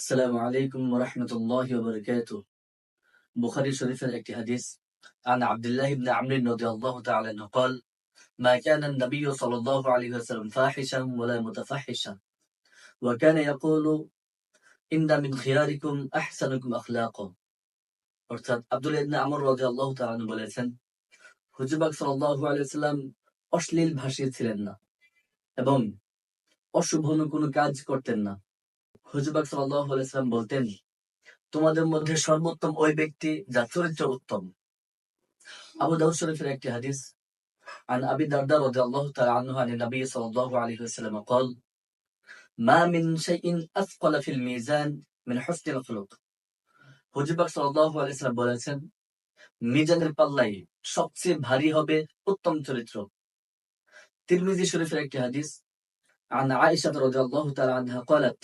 আসসালামু আলাইকুম ওয়া রাহমাতুল্লাহি ওয়া বারাকাতুহু। বুখারী শরীফের একটি হাদিস عن عبد الله بن عمرو رضي الله تعالى عنه قال ما كان النبي صلى الله عليه وسلم فاحشا ولا متفحشا وكان يقول إن من خياركم أحسنكم أخلاقا। অর্থাৎ আব্দুল্লাহ ইবনে আমর রাদিয়াল্লাহু তাআলা আনহু বলেছেন, হুজুর পাক সাল্লাল্লাহু আলাইহি ওয়াসাল্লাম অশ্লীল ভাষী ছিলেন না এবং অশুভ কোনো কাজ করতেন না। হুজুর পাক সাল্লাল্লাহু আলাইহি ওয়াসাল্লাম বলতেন, তোমাদের মধ্যে সর্বোত্তম ওই ব্যক্তি যার চরিত্র উত্তম। আবু দাউদ শরীফের একটি হাদিস عن أبي الدرداء رضي الله تعالى عنه عن النبي صلى الله عليه وسلم قال ما من شيء أثقل في الميزان من حسن الخلق। হুজুর পাক সাল্লাল্লাহু আলাইহি ওয়াসাল্লাম বলেছেন, মিজানের পাল্লায় সবচেয়ে ভারী হবে উত্তম চরিত্র। তিরমিজি শরীফের একটি হাদিস عن عائشة رضي الله تعالى عنها قالت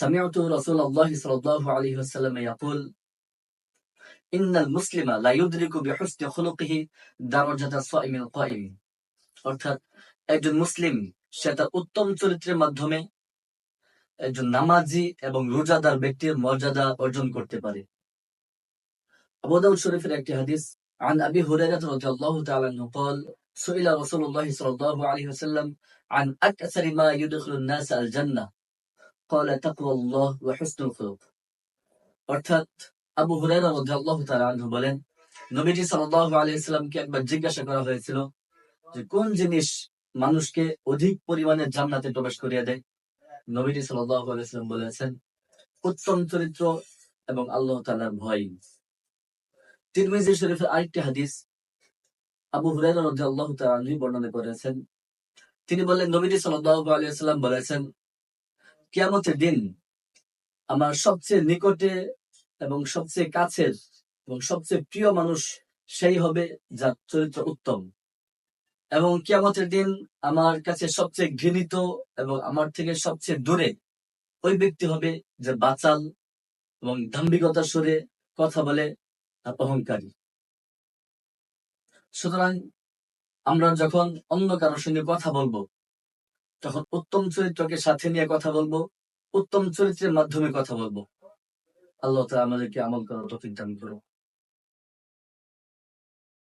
سمعت رسول الله صلى الله عليه وسلم يقول إن المسلم لا يدرك بحسن خلقه درجة الصائم القائم। অর্থাৎ একজন মুসলিম সে তার উত্তম চরিত্রের মাধ্যমে একজন নামাজি এবং রোজাদার ব্যক্তির মর্যাদা অর্জন করতে পারে। আবু দাউদ শরীফের একটি হাদিস عن أبي هريرة رضي الله تعالى عنه قال سئل رسول الله صلى الله عليه وسلم عن أكثر ما يدخل الناس الجنة قال تقوى الله وحسن الخلق। অর্থাৎ আবু হুরায়রা রাদিয়াল্লাহু তাআলা আনহু বলেন, নবীজি সাল্লাল্লাহু আলাইহি ওয়াসাল্লামকে একবার জিজ্ঞাসা করা হয়েছিল যে কোন জিনিস মানুষকে অধিক পরিমাণে জান্নাতে প্রবেশ করিয়ে দেয়। নবীজি সাল্লাল্লাহু আলাইহি ওয়াসাল্লাম বলেছেন, উত্তম চরিত্র এবং আল্লাহ তাআলার ভয়। তিরমিজি শরীফের আরেকটি হাদিস আবু হুরায়রা রাদিয়াল্লাহু তাআলা আনহু বর্ণনা করেছেন, তিনি বললেন, নবীজি সাল্লাল্লাহু আলাইহি ওয়াসাল্লাম বলেছেন, কিয়ামতের দিন আমার সবচেয়ে নিকটে এবং সবচেয়ে কাছের এবং সবচেয়ে প্রিয় মানুষ সেই হবে যার চরিত্র উত্তম, এবং কিয়ামতের দিন আমার কাছে সবচেয়ে ঘৃণিত এবং আমার থেকে সবচেয়ে দূরে ওই ব্যক্তি হবে যে বাচাল এবং দাম্ভিকতার সুরে কথা বলে আর অহংকারী। সুতরাং আমরা যখন অন্য কারোর সঙ্গে কথা বলবো তখন উত্তম চরিত্রকে সাথে নিয়ে কথা বলবো, উত্তম চরিত্রের মাধ্যমে কথা বলবো। আল্লাহ তাআলা আমাদেরকে আমল করার তৌফিক দান করুন।